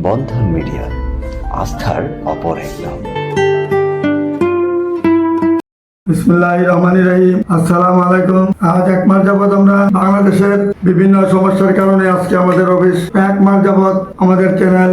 বন্ধন media, আস্থার অপর এক নাম। বিসমিল্লাহির রহমানির রহিম। আসসালামু আলাইকুম। আজ 1 মাস যাবত আমরা বাংলাদেশের বিভিন্ন সমস্যার কারণে আজকে আমাদের অফিস 1 মাস যাবত আমাদের চ্যানেল,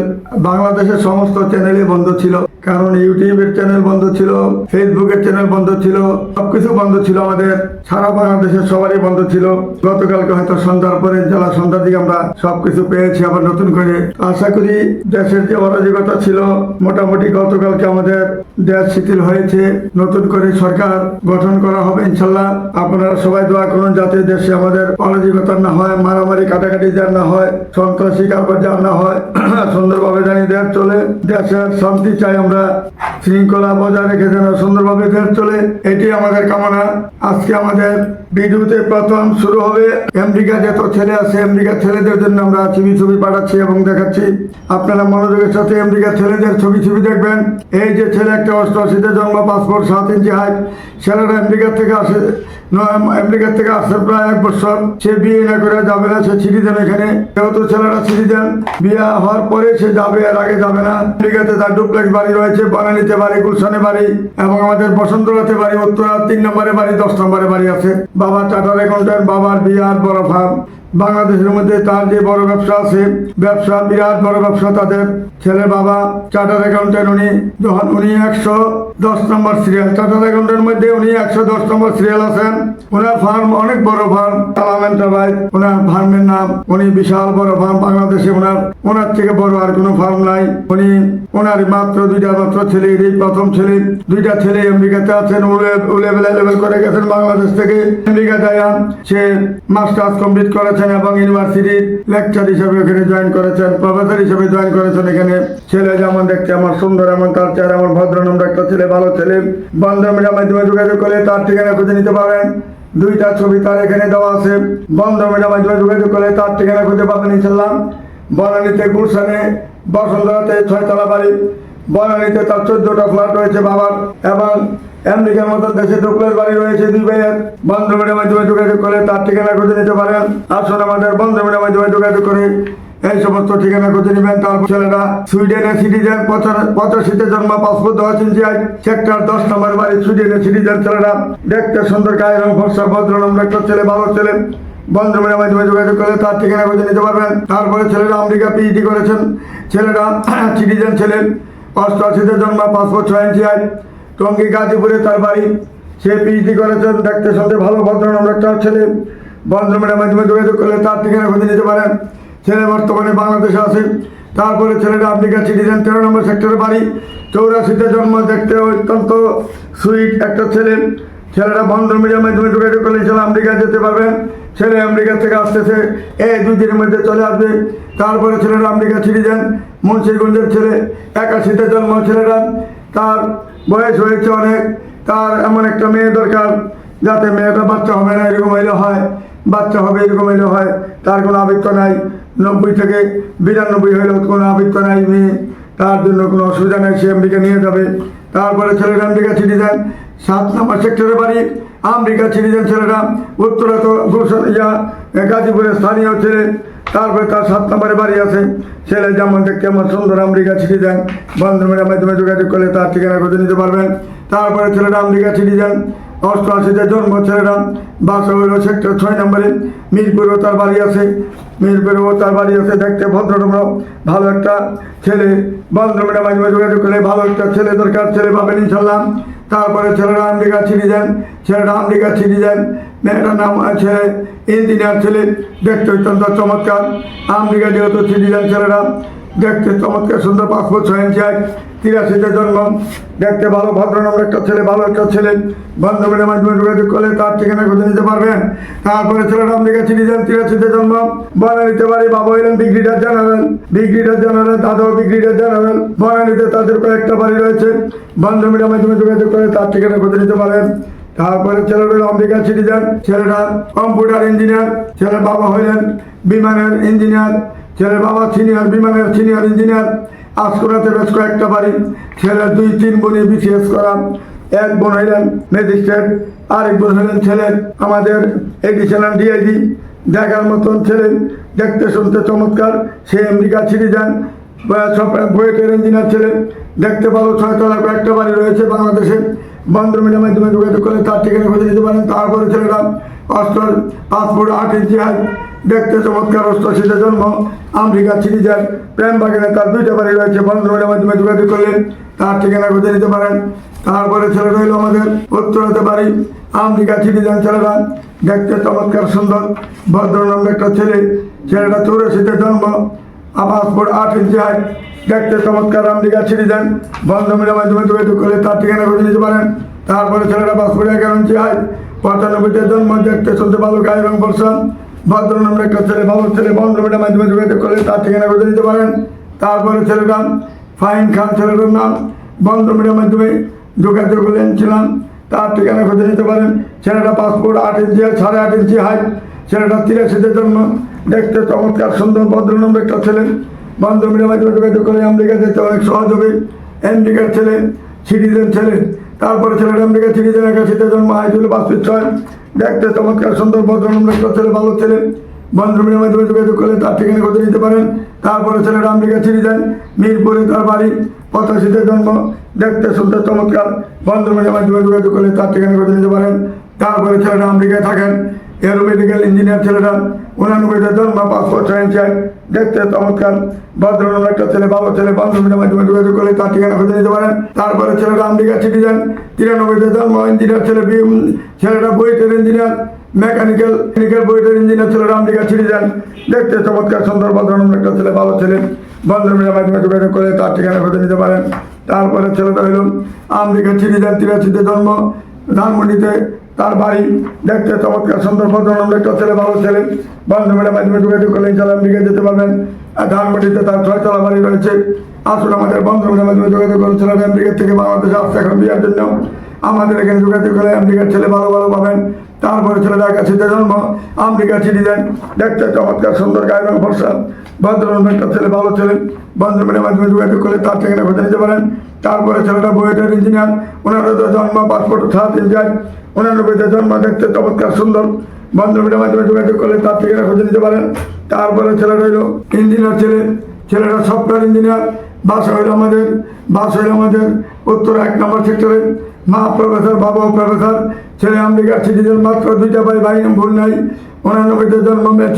বাংলাদেশের সমস্ত চ্যানেলই বন্ধ ছিল। কারণ ইউটিউবের চ্যানেল বন্ধ ছিল, ফেসবুকের চ্যানেল বন্ধ ছিল, সবকিছু বন্ধ ছিল। আমাদের সারা বাংলাদেশের সবারই বন্ধ ছিল। গতকালকে হয়তো সন্ধ্যার পরে সন্ধ্যার দিকে আমরা সবকিছু পেয়েছি আবার নতুন করে। আশা করি দেশের যে অরাজকতা ছিল মোটামুটি গতকালকে আমাদের দেশ শিথিল হয়েছে। নতুন করে সরকার গঠন করা হবে ইনশাল্লাহ। আপনারা সবাই দোয়া করুন যাতে দেশে আমাদের অরাজকতা না হয়, মারামারি কাটাকাটি যার না হয়, সন্ত্রাসী কারবার যার না হয়, সুন্দরভাবে জানি দেশ চলে। দেশের শান্তি চাই আমরা, শৃঙ্খলা বজায় রেখে যেন সুন্দরভাবে দেশ চলে, এটি আমাদের কামনা। আজকে আমাদের ভিডিওতে প্রথম শুরু হবে আমেরিকা যত ছেলে আছে, আমেরিকার ছেলেদের জন্য আমরা ছবি পাঠাচ্ছি এবং দেখাচ্ছি। আপনারা মনোযোগের সাথে আমেরিকার ছেলেদের ছবি দেখবেন। এই যে ছেলে একটা 88-তে জন্ম, পাসপোর্ট 7 ইঞ্চি হাইট, ছেলেরা আমেরিকা থেকে আসে, আমেরিকা থেকে আসছে প্রায় 1 বছর। সে বিয়ে না করে যাবে না, সে সিটিজেন। এখানে যেহেতু ছেলেরা সিটিজেন, বিয়ে হওয়ার পরে সে যাবে, এর আগে যাবে না। আমেরিকাতে তার ডুপ্লেক্স বাড়ি রয়েছে, বনানীতে বাড়ি, গুলশানে বাড়ি এবং আমাদের বসন্তরাতে বাড়ি, উত্তরা 3 নম্বরে বাড়ি, 10 নম্বরে বাড়ি আছে। বাবা চার্টার অ্যাকাউন্টেন্ট, বাবার বিরাট বড় ফার্ম। বাংলাদেশের মধ্যে তার যে বড় ব্যবসা আছে, ব্যবসা বিরাট বড় ব্যবসা তাদের। ছেলে বাবা চার্টার অ্যাকাউন্টেন্ট, উনি 110 নম্বর সিরিয়াল। চার্টার অ্যাকাউন্টেন্টের মধ্যে উনি 110 নম্বর সিরিয়াল আছেন। ওনার ফার্ম অনেক বড় ফার্ম, সালাম এন্টারপ্রাইজ ওনার ফার্মের নাম। উনি বিশাল বড় ফার্ম, বাংলাদেশে ওনার থেকে বড় আর কোনো ফার্ম নাই। ওনার মাত্র 2টা মাত্র ছেলে, এই প্রথম ছেলে। 2টা ছেলে আমেরিকাতে আছেন, লেভেল করে গেছেন বাংলাদেশ থেকে আমেরিকা যায়। সে মাস্টার্স কমপ্লিট করেছেন এবং ইউনিভার্সিটির লেকচার হিসেবে এখানে জয়েন করেছেন, প্রফেসর হিসেবে জয়েন করেছেন এখানে। ছেলে যেমন দেখতে আমার সুন্দর, এমন তার চেহারা এমন ভদ্র নম্র একটা ছেলে, ভালো ছেলে। বন্ধন মিডিয়ার মাধ্যমে যোগাযোগ করলে তার ঠিকানা খুঁজে নিতে পারেন। 2টা ছবি তার এখানে দেওয়া আছে। বন্ধন মিডিয়ার মাধ্যমে যোগাযোগ করলে তার ঠিকানা খুঁজে পাবেন ইনশাল্লাহ। বনানীতে, গুলশানে, বসন্তরাতে 6 তলা বাড়ি। বনানীতে তার 14টা ফ্ল্যাট রয়েছে বাবার, এবং আমেরিকার মতো দেশে ডুপ্লেক্স বাড়ি রয়েছে 2 ভাইয়ের। বন্ধন মিডিয়ার মাধ্যমে যোগাযোগ করে তার ঠিকানা খুঁজে নিতে পারেন। আসুন আমাদের বন্ধন মিডিয়ার মাধ্যমে যোগাযোগ করে এই সমস্ত ঠিকানা খুঁজে নেবেন। তারপর ছেলেরা সুইডেনের সিটিজেন, 85-তে জন্ম, পাসপোর্ট 10 ইঞ্চি হাইট, সেক্টর 10 নম্বর বাড়ি, সুইডেনের সিটিজেন। ছেলেরা দেখতে সুন্দর, গায়ের রং ফর্সা, ভদ্র নম্র একটা ছেলে, ভালো ছেলে। বন্ধন মিডিয়ার মাধ্যমে যোগাযোগ করে তার ঠিকানা খুঁজে নিতে পারবেন। তারপরে ছেলেরা আমেরিকা পিএইচডি করেছেন। ছেলেরা সিটিজেন ছেলে, 88-তে জন্ম, পাসপোর্ট 6 ইঞ্চি হাইট, টঙ্গী গাজীপুরে তার বাড়ি। সে পিএইচডি করেছেন, দেখতে শুনতে ভালো, ভদ্র নম্র একটা ছেলে। বন্ধন মিডিয়ার মাধ্যমে যোগাযোগ করলে তার ঠিকানা খুঁজে নিতে পারেন। ছেলে বর্তমানে বাংলাদেশে আছে। তারপরে ছেলেটা আমেরিকা সিটিজেন, 13 নম্বর সেক্টরে বাড়ি, 84-তে জন্ম, দেখতে অত্যন্ত সুইট একটা ছেলে। ছেলেরা বন্ধন মিডিয়ার মাধ্যমে যোগাযোগ করলে ছেলে আমেরিকা যেতে পারবেন। ছেলে আমেরিকা থেকে আসতেছে, এই 2 দিনের মধ্যে চলে আসবে। তারপরে ছেলেরা আমেরিকা সিটিজেন, মুন্সিগঞ্জের ছেলে, 81-তে জন্ম। ছেলেরা তার বয়স হয়েছে অনেক, তার এমন একটা মেয়ে দরকার যাতে মেয়েটা বাচ্চা হবে না এরকম হইলে হয়, বাচ্চা হবে এরকম হইলে হয়। তার কোনো আবৃত্ত নাই, 90 থেকে 92 হইলেও কোনো আবৃত্ত নাই মেয়ে, তার জন্য কোনো অসুবিধা নেই, সে আমেরিকা নিয়ে যাবে। তারপরে ছেলেরা আমেরিকা সিটিজেন, 7 নম্বর সেক্টরে বাড়ি, আমেরিকা সিটিজেন। ছেলেরা উত্তরা তো গাজীপুরের স্থানীয় ছেলে। তারপরে তার 7 নম্বরে বাড়ি আছে। ছেলে যেমন দেখতে আমার সুন্দর, আমেরিকা সিটিজেন। বন্ধন মিডিয়ার মাধ্যমে যোগাযোগ করলে তার ঠিকানা খুঁজে নিতে পারবেন। তারপরে ছেলেরা আমেরিকা সিটিজেন, 88-তে জন্ম। ছেলেরা বাসা হইল সেক্টর 6 নম্বরে, মিরপুরেও তার বাড়ি আছে। মিরপুরেও তার বাড়ি আছে, দেখতে ভদ্রনম্র ভালো একটা ছেলে। বন্ধন মিডিয়ার মাধ্যমে যোগাযোগ করলে ভালো একটা ছেলে দরকার, ছেলে পাবেন ইনশাল্লাহ। তারপরে ছেলেরা আমেরিকা সিটিজেন, মেয়েটার নাম আছে ইঞ্জিনিয়ার ছেলে, দেখতে অত্যন্ত চমৎকার। আমেরিকা যেহেতু সিটিজেন, ছেলেরা দেখতে চমৎকার সুন্দর, পাসপোর্ট 6 ইঞ্চি হাইট, 83-তে জন্ম, দেখতে ভালো, ভদ্রনম্র একটা ছেলে, ভালো একটা ছেলে। বন্ধন মিডিয়ার মাধ্যমে যোগাযোগ করলে তার ঠিকানা খুঁজে নিতে পারবেন। তারপরে ছেলেরা আমেরিকা সিটিজেন, 83-তে জন্ম, বনানীতে বাড়ি, বাবা হইলেন ব্রিগেডিয়ার জেনারেল, দাদাও ব্রিগেডিয়ার জেনারেল। বনানীতে তাদের কয়েকটা বাড়ি রয়েছে। বন্ধন মিডিয়ার মাধ্যমে যোগাযোগ করে তার ঠিকানা খুঁজে নিতে পারেন। তারপরে ছেলেরা আমেরিকা সিটিজেন, ছেলেরা কম্পিউটার ইঞ্জিনিয়ার। ছেলের বাবা হইলেন বিমানের ইঞ্জিনিয়ার, ছেলের বাবা বিমানের সিনিয়র ইঞ্জিনিয়ার। আসকোনাতে বেশ কয়েকটা বাড়ি। ছেলের 2-3 বোনে বিসিএস করা, 1 বোন হইলেন ম্যাজিস্ট্রেট, আরেক বোন হইলেন ছেলের আমাদের এডিশনাল ডিআইজি। দেখার মতন ছেলে, দেখতে শুনতে চমৎকার। সে আমেরিকা সিটিজেন, বুয়েটের ইঞ্জিনিয়ার ছেলে, দেখতে ভালো, 6 তলা কয়েকটা বাড়ি রয়েছে বাংলাদেশে। বন্ধ মিডিয়ার মাধ্যমে যোগাযোগ করলে তার ঠিকানা খুঁজে নিতে পারেন। তারপরে ছেলেটা পাসপোর্ট 8 ইঞ্চি হাইট, দেখতে চমৎকার, 88-তে জন্ম, আমেরিকা সিটিজেন, প্রেম বাগানে তার 2টা বাড়ি রয়েছে। বন্ধ মিডিয়ার মাধ্যমে যোগাযোগ করলে তার ঠিকানা খুঁজে নিতে পারেন। তারপরে ছেলে রইল আমাদের উত্তরাতে বাড়ি, আমেরিকা সিটিজেন ছেলেরা, দেখতে চমৎকার, সুন্দর, ভদ্রনম্র একটা ছেলে। ছেলেটা 84-তে জন্ম, পাসপোর্ট 8 ইঞ্চি হাইট, দেখতে চমৎকার, আমেরিকা সিটিজেন। বন্ধ মিডিয়ার মাধ্যমে যোগাযোগ করলে তার ঠিকানা খুঁজে নিতে পারেন। তারপরে ছেলেটা পাসপোর্ট 11 ইঞ্চি হাইট, 95-তে জন্ম, দেখতে শুনতে ভালো, গায়ে রং বর্ষণ, ভদ্রনম্র একটা ছেলে, ভালো ছেলে। বন্ধ মিডিয়ার মাধ্যমে যোগাযোগ করলে তার ঠিকানা খুঁজে নিতে পারেন। তারপরে ছেলেটা ফাহিম খান ছেলেটার নাম, বন্ধ মিডিয়ার মাধ্যমে যোগাযোগ করেছিলাম, তার ঠিকানা খুঁজে নিতে পারেন। ছেলেটা পাসপোর্ট 8 ইঞ্চি, 8.5 ইঞ্চি হাইট, ছেলেটা 83-তে জন্ম, দেখতে চমৎকার, সুন্দর, ভদ্রনম্র একটা ছেলে। বন্ধ মিডিয়ার মাধ্যমে যোগাযোগ করে আমেরিকা যেতে অনেক সহজ হবে। আমেরিকার ছেলে, সিটিজেন ছেলে। তারপরে ছেলেটা আমেরিকা সিটিজেন, 81-তে জন্ম, হাইট হলো 5 ফিট 6, দেখতে চমৎকার, সুন্দর, ভদ্রনম্র একটা ছেলে, ভালো ছেলে। বন্ধ মিডিয়ার মাধ্যমে যোগাযোগ করলে তার ঠিকানা খুঁজে নিতে পারেন। তারপরে ছেলেটা আমেরিকা সিটিজেন, মিরপুরে তার বাড়ি, 85-তে জন্ম, দেখতে সুন্দর, চমৎকার। বন্ধ মিডিয়ার মাধ্যমে যোগাযোগ করলে তার ঠিকানা খুঁজে নিতে পারেন। তারপরে ছেলেটা আমেরিকায় থাকেন, এরোমেডিক্যাল ইঞ্জিনিয়ার ছেলেটা, 89-তে জন্ম, পাসপোর্ট 6 ইঞ্চি, দেখতে চমৎকার, ভদ্রনম্র একটা ছেলে, ভালো ছেলে। বন্ধ মিডিয়ার মাধ্যমে যোগাযোগ করলে তার ঠিকানা খুঁজে নিতে পারেন। তারপরে ছেলেটা আমেরিকা সিটিজেন, 93-তে জন্ম, ইঞ্জিনিয়ার ছেলে, ছেলেটা বুয়েটের ইঞ্জিনিয়ার, মেকানিক্যাল বুয়েটের ইঞ্জিনিয়ার ছেলেটা আমেরিকা সিটিজেন, দেখতে চমৎকার, সুন্দর, ভদ্রনম্র একটা ছেলে, ভালো ছেলে। বন্ধ মিডিয়ার মাধ্যমে যোগাযোগ করে তার ঠিকানা খুঁজে নিতে পারেন। তারপরে ছেলেটা হইল আমেরিকা সিটিজেন, 83-তে জন্ম, ধানমন্ডিতে তার বাড়ি, দেখতে চমৎকার, সুন্দর, ভদ্রনম্র একটা ছেলে, ভালো ছেলে। বন্ধ মিডিয়ার মাধ্যমে যোগাযোগ করলে ইনশাআল্লাহ আমেরিকা যেতে পারবেন। আর ধানমন্ডিতে তার 6 তলা বাড়ি রয়েছে। আসুন আমাদের বন্ধ মিডিয়ার মাধ্যমে যোগাযোগ করে ছেলেটা আমেরিকা থেকে বাংলাদেশে আসছে এখন বিয়ার জন্য। আমাদের এখানে যোগাযোগ করে আমেরিকার ছেলে ভালো পাবেন। তারপরে ছেলেটা 81-তে জন্ম, আমেরিকা সিটিজেন, দেখতে চমৎকার, সুন্দর, গায়ে রং ফর্সা, ভদ্রনম্র একটা ছেলে, ভালো ছেলে। বন্ধ মিডিয়ার মাধ্যমে যোগাযোগ করে তার ঠিকানা খুঁজে নিতে পারেন। তারপরে ছেলেটা বুয়েটের ইঞ্জিনিয়ার, 15-তে জন্ম, পাসপোর্ট 7 ইঞ্চি, 89-তে জন্ম, দেখতে চমৎকার, সুন্দর। বন্ধ মিডিয়ার মাধ্যমে যোগাযোগ করলে তার ঠিকানা খুঁজে নিতে পারেন। তারপরে ছেলেটা হইল ইঞ্জিনিয়ার ছেলে, ছেলেটা সফটওয়্যার ইঞ্জিনিয়ার, বাসা হইল আমাদের উত্তর 1 নম্বর সেক্টরে। মা প্রফেসর, বাবাও প্রফেসর। ছেলে আমেরিকার সিটিজেন, মাত্র 2টা ভাই ভুল নাই। 89-তে জন্ম, মেয়ের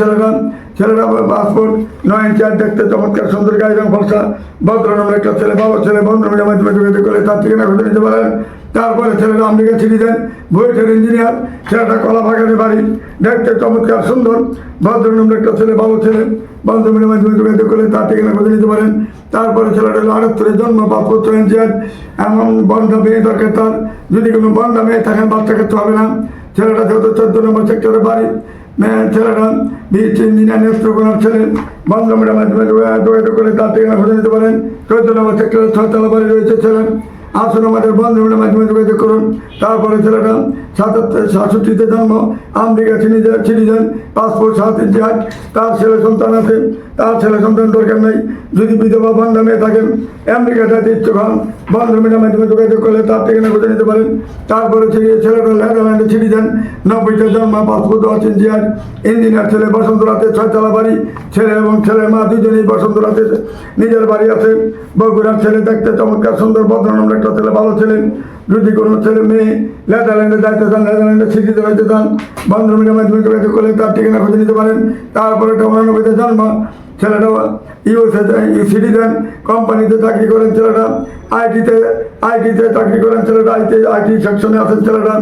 ছেলেটা পাসপোর্ট 9 ইঞ্চি, দেখতে চমৎকার, সুন্দর, গায়ে রং ফর্সা, ভদ্রনম্র একটা ছেলে, ভালো ছেলে। বন্ধ মিডিয়ার মাধ্যমে যোগাযোগ করে তার ঠিকানা খুঁজে নিতে পারেন। তারপরে ছেলেটা আমেরিকা সিটিজেন, বুয়েটের ইঞ্জিনিয়ার, ছেলেটা কলা বাগানে বাড়ি, দেখতে চমৎকার, সুন্দর, ভদ্রনম্র একটা ছেলে, ভালো ছেলে। বন্ধ মিডিয়ার মাধ্যমে যোগাযোগ করলে তার ঠিকানা খুঁজে নিতে পারেন। তারপরে ছেলেটা 78-এ জন্ম, পাসপোর্ট 6 ইঞ্চি, এমন বন্ধা মেয়ে দরকার তার, যদি কোনো বন্ধা মেয়ে থাকেন বাচ্চা করতে হবে না। ছেলেটা যেহেতু 14 নম্বর সেক্টরে বাড়ি, ছেলেটা বিএসসি ইঞ্জিনিয়ার, নেত্রকোনার ছেলে। বন্ধ মিডিয়ার মাধ্যমে যোগাযোগ করে তার ঠিকানা খুঁজে নিতে পারেন। 14 নম্বর সেক্টরে 6 তলা বাড়ি রয়েছে ছেলে। আসুন আমাদের বন্ধ মিডিয়ার মাধ্যমে যোগাযোগ করুন। তারপরে ছেলেটা 67-তে জন্ম, আমেরিকা সিটিজেন, পাসপোর্ট 7 ইঞ্চি, তার ছেলে সন্তান আছে। তার ছেলে সন্তান দরকার নেই, যদি বিধবা বন্ধা মেয়ে থাকেন, আমেরিকা যেতে ইচ্ছুক হন, বন্ধ মিডিয়ার মাধ্যমে যোগাযোগ করলে তার ঠিকানা খুঁজে নিতে পারেন। তারপরে ছেলেটা নেদারল্যান্ডে সিটিজেন, 90-তে জন্ম, পাসপোর্ট 10 ইঞ্চি, ইঞ্জিনিয়ার ছেলে, বসন্তরাতে 6 তলা বাড়ি। ছেলে এবং ছেলের মা দুজনেই বসন্তরাতে নিজের বাড়ি আছে। বগুড়ার ছেলে, দেখতে চমৎকার, সুন্দর, ভদ্রনম্র একটা ছেলে, ভালো ছেলে। যদি কোনো ছেলে মেয়ে নেদারল্যান্ডে যাইতে চান, নেদারল্যান্ডে সিটিজেন হইতে চান, বন্ধ মিডিয়ার মাধ্যমে যোগাযোগ করলে তার ঠিকানা খুঁজে নিতে পারেন। তারপরে 89-তে জন্ম, ছেলেটা ইউএসএ সিটিজেন, কোম্পানিতে চাকরি করেন ছেলেটা, আইটিতে চাকরি করেন ছেলেটা, আইটি সেকশনে আছেন ছেলেটা।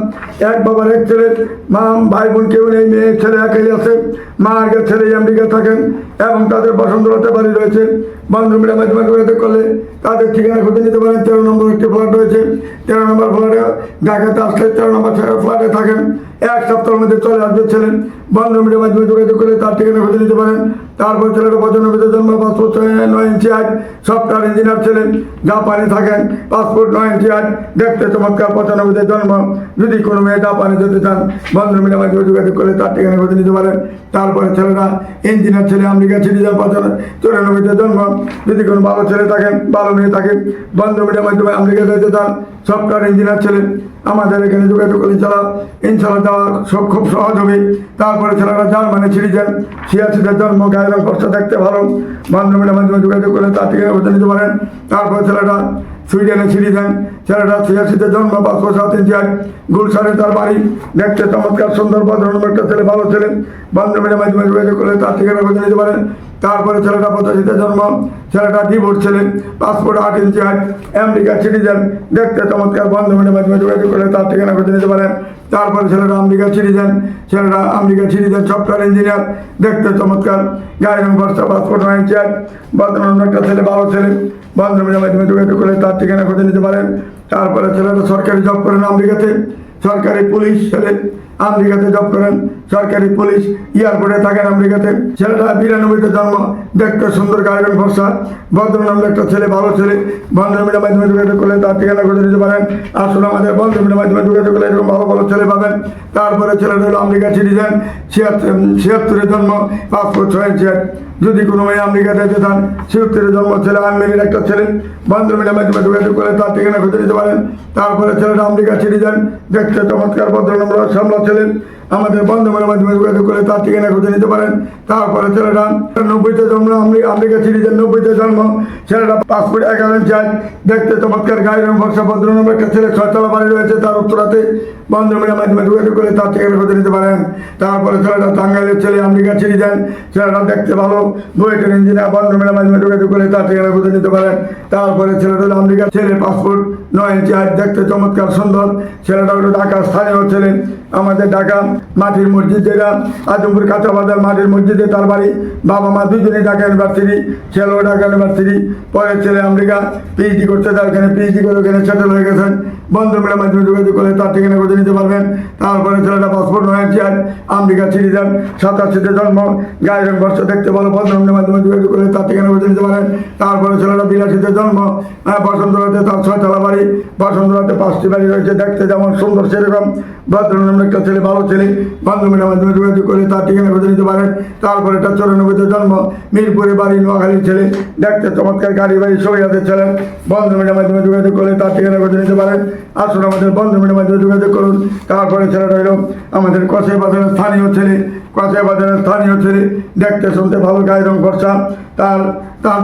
এক বাবার এক ছেলে, মা ভাই বোন কেউ নেই, মেয়ে ছেলে একাই আছে। মা আগের ছেলে আমেরিকা থাকেন এবং তাদের বসন্তরাতে বাড়ি রয়েছে। বন্ধ মিডিয়ার মাধ্যমে যোগাযোগ করলে তাদের ঠিকানা খুঁজে নিতে পারেন। 13 নম্বর একটি ফ্ল্যাট রয়েছে। 13 নম্বর ফ্ল্যাটে ঢাকাতে আসলে 13 নম্বর ফ্ল্যাটে থাকেন। 1 সপ্তাহের মধ্যে চলে আসবে ছেলে। বন্ধ মিডিয়ার মাধ্যমে যোগাযোগ করে তার ঠিকানা খুঁজে নিতে পারেন। তারপর ছেলেটা 95-তে জন্ম, পাসপোর্ট 9 ইঞ্চি, সফটওয়্যার ইঞ্জিনিয়ার ছেলে, জাপানে থাকেন, পাসপোর্ট 9 ইঞ্চি, দেখতে চমৎকার, 95-তে জন্ম। যদি কোনো মেয়ে জাপানে যেতে চান, বন্ধ মিডিয়ার মাধ্যমে যোগাযোগ করে তার ঠিকানা খুঁজে নিতে পারেন। তারপরে ছেলেটা ইঞ্জিনিয়ার ছেলে, আমেরিকা সিটিজেন, 94-তে জন্ম। যদি কোনো ভালো ছেলে থাকেন, ভালো মেয়ে থাকেন, বন্ধ মিডিয়ার মাধ্যমে আমেরিকা যেতে চান, সফটওয়্যার ইঞ্জিনিয়ার ছেলে, আমাদের এখানে যোগাযোগ করলে যারা ইনশাল্লাহ দেওয়া সব খুব সহজ হবে। তারপরে ছেলেরা জার্মানি সিটিজেন, 86-তে জন্ম, গায়ের রং ফর্সা, দেখতে ভালো, বান্ধবীর মাধ্যমে যোগাযোগ করলে তার ঠিকানা খুঁজে নিতে পারেন। তারপরে ছেলেটা সুইডেনের সিটিজেন, ছেলেটা 86-তে জন্ম, 5/7 গুলশানে তার বাড়ি, দেখতে চমৎকার সুন্দর ভদ্রনম্র একটা ছেলে, ভালো ছেলে, বান্ধবীর মাধ্যমে যোগাযোগ করলে তার ঠিকানা খুঁজে নিতে পারেন। তারপরে ছেলেটা 85-তে জন্ম, ছেলেটা ডিভোর্স ছেলে, 5 ফুট 8 ইঞ্চি হাইট, আমেরিকার সিটিজেন, দেখতে চমৎকার, বান্ধবীর মাধ্যমে যোগাযোগ করলে তার ঠিকানা খুঁজে নিতে পারেন। তারপরে ছেলেটা আমেরিকার সিটিজেন, সফটওয়্যার ইঞ্জিনিয়ার, দেখতে চমৎকার, গায়ের রং ফর্সা, 5 ফুট 9 ইঞ্চি হাইট, ভদ্রনম্র একটা ছেলে, ভালো ছেলে, বান্ধবীর মাধ্যমে যোগাযোগ করলে তার ঠিকানা খুঁজে নিতে পারেন। তারপরে ছেলেটা সরকারি জব করেন আমেরিকাতে, সরকারি পুলিশ ছেলে, আমেরিকাতে জব করেন, সরকারি পুলিশ, এয়ারপোর্টে থাকেন আমেরিকাতে। ছেলেটা 92-তে জন্ম, দেখতে সুন্দর, গায়ের রং ফর্সা, ভদ্রনম্র একটা ছেলে, ভালো ছেলে, বান্ধবীর মাধ্যমে যোগাযোগ করলে তার ঠিকানা খুঁজে নিতে পারেন। আসলে আমাদের বান্ধবীর মাধ্যমে যোগাযোগ করলে এরকম ভালো ভালো ছেলে পাবেন। তারপরে ছেলেটা হলো আমেরিকার সিটিজেন, 76-এ জন্ম, 5 ফুট 6 ইঞ্চি হাইট। যদি কোনো মেয়ে আমেরিকাতে যেতে চান, 76-এ জন্ম ছেলে, আনমেরিড একটা ছেলে, বান্ধবীর মাধ্যমে যোগাযোগ করলে তার ঠিকানা খুঁজে নিতে পারেন। তারপরে ছেলেটা আমেরিকার সিটিজেন, দেখতে চমৎকার, ভদ্রনম্র সামলা ছেলে, আমাদের বান্ধবীর মাধ্যমে যোগাযোগ করে তার ঠিকানা খুঁজে নিতে পারেন। তারপরে ছেলেটা 90-তে জন্ম, আমেরিকা সিটিজেন, 90-তে জন্ম, ছেলেটা 5 ফুট 11 ইঞ্চি হাইট, দেখতে চমৎকার, গায়ের রং ফর্সা, ভদ্রনম্র একটা ছেলে, 6 তলা বাড়ি রয়েছে তার উত্তরাতে, বান্ধবীর মাধ্যমে যোগাযোগ করে তার ঠিকানা খুঁজে নিতে পারেন। তারপরে ছেলেটা টাঙ্গাইলের ছেলে, আমেরিকা সিটিজেন, ছেলেটা দেখতে ভালো, বুয়েটের ইঞ্জিনিয়ার, বান্ধবীর মাধ্যমে যোগাযোগ করে তার ঠিকানা খুঁজে নিতে পারেন। তারপরে ছেলেটা হলো আমেরিকার ছেলে, 5 ফুট 9 ইঞ্চি হাইট, দেখতে চমৎকার, সুন্দর, ছেলেটা হলো ঢাকা স্থানীয় ছেলে, আমাদের ঢাকা মাটির মসজিদ, যেটা আজমপুর কাঁচা বাজার মাটির মসজিদে তার বাড়ি, বাবা মা দুজনেই ঢাকা ইউনিভার্সিটি, ছেলেও ঢাকা ইউনিভার্সিটি, পরের ছেলে আমেরিকা পিএইচডি করতে, তার ওখানে পিএইচডি করে ওখানে সেটেল হয়ে গেছেন, বান্ধবীর মাধ্যমে যোগাযোগ করলে তার ঠিকানা খুঁজে নিতে পারবেন। তারপরে ছেলেটা 5 ফুট 9 ইঞ্চি হাইট, আমেরিকা সিটিজেন, 87-তে জন্ম, গায়ের রং ফর্সা, দেখতে ভালো, বান্ধবীর মাধ্যমে যোগাযোগ করলে তার ঠিকানা খুঁজে নিতে পারেন। তারপরে ছেলেটা 82-তে জন্ম, বসন্তরাতে তার 6 তলা বাড়ি, বসন্তরাতে 5টি বাড়ি রয়েছে, দেখতে যেমন সুন্দর সেরকম, ভদ্রনম্র একটা ছেলে, ভালো ছেলে, বান্ধবীর মাধ্যমে যোগাযোগ করে তার ঠিকানা খুঁজে নিতে পারেন। তারপরে এটা 94-তে জন্ম, মিরপুরে বাড়ি, নোয়াখালীর ছেলে, দেখতে চমৎকার, গাড়ি বাড়ি, সহিয়াতে ছেলে, বান্ধবীর মাধ্যমে যোগাযোগ করলে তার ঠিকানা খুঁজে নিতে পারেন। আসুন আমাদের বান্ধবীর মাধ্যমে যোগাযোগ করুন। তারপরে ছেলেটা হলো আমাদের কসাই বাজারের স্থানীয় ছেলে, কসাই বাজারের স্থানীয় ছেলে, দেখতে শুনতে ভালো, গায়ের রং ফর্সা, তার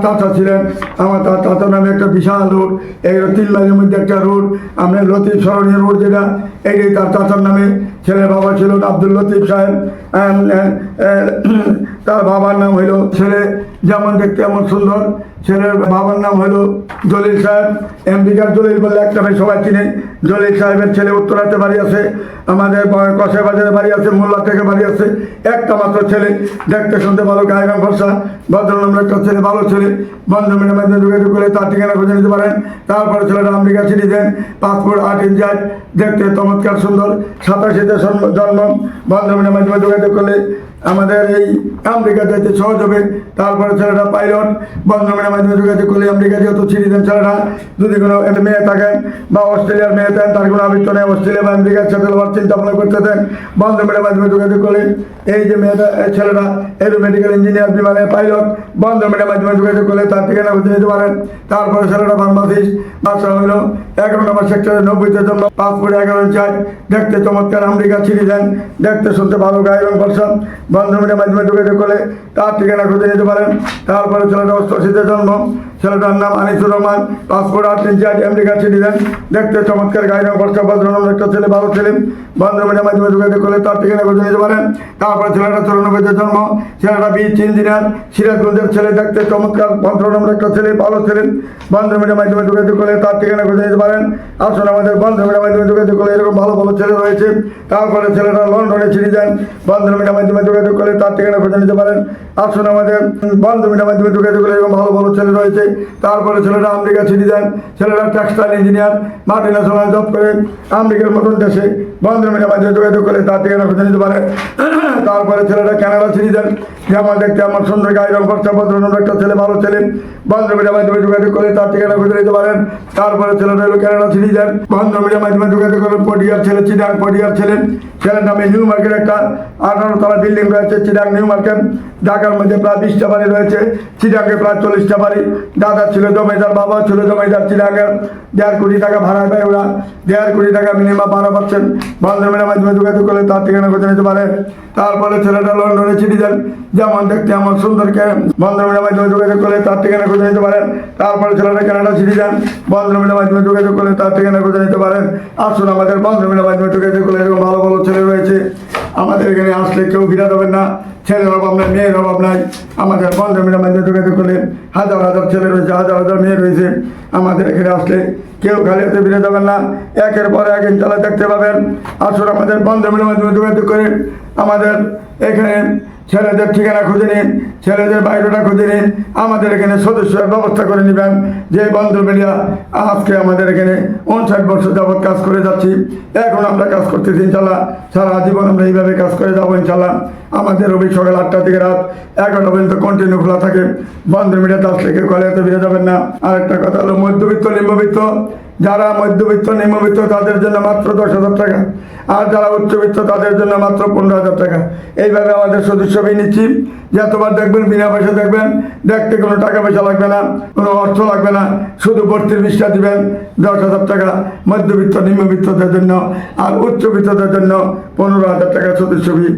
চাচা ছিলেন, আমার তার চাচা নামে একটা বিশাল রোড, এই 3 মাইলের মধ্যে একটা রোড, আমরা লতিফ স্মরণীয় রোড, যেটা এইটাই তার চাচার নামে। ছেলের বাবা ছিল আব্দুল লতিফ সাহেব, তার বাবার নাম হইল, ছেলে যেমন দেখতে এমন সুন্দর, ছেলের বাবার নাম হলো জলিল সাহেব, আমেরিকার জলিল বললে একটা ভাই সবাই চিনে। জলিল সাহেবের ছেলে উত্তরাতে বাড়ি আছে, আমাদের কসাই বাজারে বাড়ি আছে, মোল্লা থেকে বাড়ি আছে, একটা মাত্র ছেলে, দেখতে শুনতে ভালো, গায়ের রং ফর্সা, ভদ্রনম্র একটা ছেলে, ভালো ছেলে, বান্ধবীর মাধ্যমে যোগাযোগ করে তার ঠিকানা খুঁজে নিতে পারেন। তারপরে ছেলেটা আমেরিকা সিটিজেন, 5 ফুট 8 ইঞ্চি হাইট, দেখতে চমৎকার, সুন্দর, 87-তে জন্ম, বান্ধবীর মাধ্যমে যোগাযোগ করলে আমাদের এই আমেরিকা যাইতে সহজ হবে। তারপরে ছেলেটা পাইলট, বান্ধবীর মাধ্যমে যোগাযোগ করলে আমেরিকা যেহেতু সিটিজেন, ছেলেটা যদি কোনো একটা মেয়ে থাকেন বা অস্ট্রেলিয়ার মেয়ে থাকেন, তার কোনো আবৃত্ত নেই, অস্ট্রেলিয়া বা আমেরিকার সেটেল হওয়ার চিন্তা ভাবনা করতেছেন, বান্ধবীর মাধ্যমে যোগাযোগ করলে এই যে মেয়েটা, ছেলেটা এরোমেডিক্যাল ইঞ্জিনিয়ার, বিমানের পাইলট, বান্ধবীর মাধ্যমে যোগাযোগ করলে তার ঠিকানা খুঁজে নিতে পারেন। তারপরে ছেলেটা ফার্মাসিস্ট, বাসা হলো 11 নম্বর সেক্টরে, 90-তে জন্ম, 5 ফুট 11 ইঞ্চি হাইট, দেখতে চমৎকার, আমেরিকা সিটিজেন, দেখতে শুনতে ভালো, গায়ের রং ফর্সা, বান্ধবীর মাধ্যমে যোগাযোগ করলে তার ঠিকানা খুঁজে নিতে পারেন। তারপরে ছেলেটা 88-তে জন্ম, ছেলেটার নাম আনিসুর রহমান, 5 ফুট 8 ইঞ্চি হাইট, আমেরিকার সিটিজেন, দেখতে চমৎকার, গায়ের রং ফর্সা, ভদ্রনম্র একটা ছেলে, ভালো ছেলে, বান্ধবীর মাধ্যমে যোগাযোগ করলে তার ঠিকানা খুঁজে নিতে পারেন। তারপরে ছেলেটা 94-তে জন্ম, ছেলেটা বিচ ইঞ্জিনিয়ার, সিরাজগঞ্জের ছেলে, দেখতে চমৎকার, ভদ্রনম্র একটা ছেলে, ভালো ছেলে, বান্ধবীর মাধ্যমে যোগাযোগ করলে তার ঠিকানা খুঁজে নিতে পারেন। আসুন আমাদের বান্ধবীর মাধ্যমে যোগাযোগ করলে এরকম ভালো ভালো ছেলে রয়েছে। তারপরে ছেলেটা লন্ডনে সিটিজেন, বান্ধবীর মাধ্যমে যোগাযোগ করলে তার ঠিকানা খুঁজে নিতে পারেন। আসুন আমাদের বান্ধবীর মাধ্যমে যোগাযোগ করলে এরকম ভালো ভালো ছেলে রয়েছে। তারপরে ছেলেটা আমেরিকা সিটিজেন, ছেলেটা টেক্সটাইল ইঞ্জিনিয়ার, মাল্টিন্যাশনাল জব করে, আমেরিকার মতন দেশে বন্ধুর মিডিয়ার মাধ্যমে যোগাযোগ করলে তার ঠিকানা খুঁজে নিতে পারে। তারপরে ছেলেটা কানাডা সিটিজেন, যেমন দেখতে আমার সুন্দর গায়ে রং করছে, ভদ্রনম্র একটা ছেলে, ভালো ছেলে। বন্ধুর মিডিয়ার মাধ্যমে যোগাযোগ করলে তার ঠিকানা খুঁজে নিতে পারেন। তারপরে ছেলেটা হলো কানাডা সিটিজেন, বন্ধুর মিডিয়ার মাধ্যমে যোগাযোগ করবেন। পটিয়ার ছেলে, চিটাং পটিয়ার ছেলে। ছেলের নামে নিউ মার্কেট একটা 18 তলা বিল্ডিং রয়েছে চিটাং নিউ মার্কেট। ঢাকার মধ্যে প্রায় 20টা বাড়ি রয়েছে, চিটাঙ্গে প্রায় 40টা বাড়ি। দাদা ছিল জমিদার, বাবা ছিল জমিদার। চিটাঙ্গের 1.5 কোটি টাকা ভাড়া দেয় ওরা, 1.5 কোটি টাকা মিনিমাম ভাড়া পাচ্ছেন। বন্ধুর মিডিয়ার মাধ্যমে যোগাযোগ করলে তার ঠিকানা খুঁজে নিতে পারে। তারপরে ছেলেটা লন্ডনে সিটিজেন, যেমন দেখতে আমার সুন্দরকে। বন্ধুর মিডিয়ার মাধ্যমে যোগাযোগ করলে তার ঠিকানা খুঁজে নিতে পারেন। তারপরে ছেলেটা কানাডা সিটিজেন, বন্ধুর মিডিয়ার মাধ্যমে যোগাযোগ করলে তার ঠিকানা খুঁজে নিতে পারেন। আসুন আমাদের বন্ধুর মিডিয়ার মাধ্যমে যোগাযোগ করলে এরকম ভালো ভালো ছেলে রয়েছে। আমাদের এখানে আসলে কেউ ফিরা দেবেন না, ছেলের অভাব নাই, মেয়ের অভাব নাই। আমাদের বন্ধুর মিডিয়ার মাধ্যমে যোগাযোগ করলে হাজার হাজার ছেলে রয়েছে, হাজার হাজার মেয়ে রয়েছে। আমাদের এখানে আসলে কেউ খালি হাতে ফিরে যাবেন না, একের পর এক ইনশাল্লাহ দেখতে পাবেন। আসুন আমাদের বন্ধুর মিডিয়ার মাধ্যমে যোগাযোগ করে আমাদের এখানে ছেলেদের ঠিকানা খুঁজে নিন, ছেলেদের বাইরেটা খুঁজে নিন। আমাদের এখানে সদস্যের ব্যবস্থা করে নেবেন। যে বন্ধুর মিডিয়া আজকে আমাদের এখানে 59 বছর যাবৎ কাজ করে যাচ্ছি, এখন আমরা কাজ করতেছি ইনশাল্লাহ। সারা জীবন আমরা এইভাবে কাজ করে যাবো ইনশাল্লাহ। আমাদের অফিস সকাল 8টা থেকে রাত 11টা পর্যন্ত কন্টিনিউ খোলা থাকে। বন্ধুর মিডিয়াতে আসলে কেউ কলেজে ফিরে যাবেন না। আরেকটা কথা হলো মধ্যবিত্ত নিম্নবিত্ত, যারা মধ্যবিত্ত নিম্নবিত্ত তাদের জন্য মাত্র 10,000 টাকা, আর যারা উচ্চবিত্ত তাদের জন্য মাত্র 15,000 টাকা। এইভাবে আমাদের সদস্য ফি নিচ্ছি। যতবার দেখবেন বিনা পয়সা দেখবেন, দেখতে কোনো টাকা পয়সা লাগবে না, কোনো অর্থ লাগবে না, শুধু ভর্তির বিষটা দিবেন 10,000 টাকা মধ্যবিত্ত নিম্নবিত্তদের জন্য, আর উচ্চবিত্তদের জন্য 15,000 টাকা সদস্য ফি।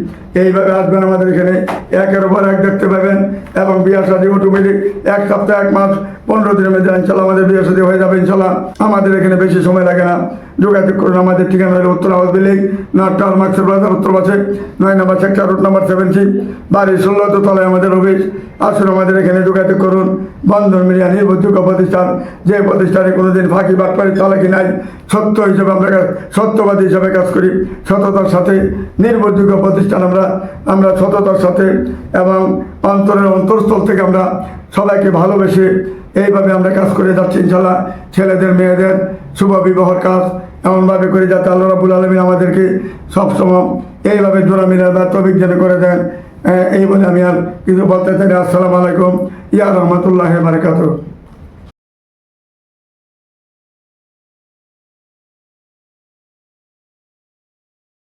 এইভাবে আসবেন আমাদের এখানে, একের উপর এক দেখতে পাবেন। এবং বিয়ে শাদী অটোমেটিক 1 সপ্তাহ 1 মাস 15 দিনের মধ্যে ইনশাল্লাহ আমাদের বিয়ে শাদী হয়ে যাবে ইনশাল্লাহ। আমাদের এখানে বেশি সময় লাগে না। যোগাযোগ করুন। আমাদের ঠিকানা হলো উত্তর house building, north tower market প্লাজার উত্তর পাশে 9 নম্বর সেক্টর, রুট নাম্বার 70, বাড়ি 16 তলায় আমাদের অফিস। আসুন আমাদের এখানে যোগাযোগ করুন। বন্ধন মিডিয়া নির্ভরযোগ্য প্রতিষ্ঠান, যে প্রতিষ্ঠানে কোনোদিন ফাঁকি বাটপারি চালাকি নাই। সত্য হিসেবে আমরা সত্যবাদী হিসাবে কাজ করি, সততার সাথে। নির্ভরযোগ্য প্রতিষ্ঠান আমরা সততার সাথে এবং অন্তরের অন্তরস্থল থেকে আমরা সবাইকে ভালোবেসে এইভাবে আমরা কাজ করে যাচ্ছি ইনশাল্লাহ। ছেলেদের মেয়েদের শুভ বিবাহর কাজ এমনভাবে করে যাতে আল্লাহ রাব্বুল আলামিন আমাদেরকে সবসময় এইভাবে জোড়া মিলার বা তৌফিক যেন করে দেন। এই বলে আমি আর কিছু বলতে চাই না। আসসালামু আলাইকুম ইয়া রাহমাতুল্লাহি ওয়া বারাকাতুহু।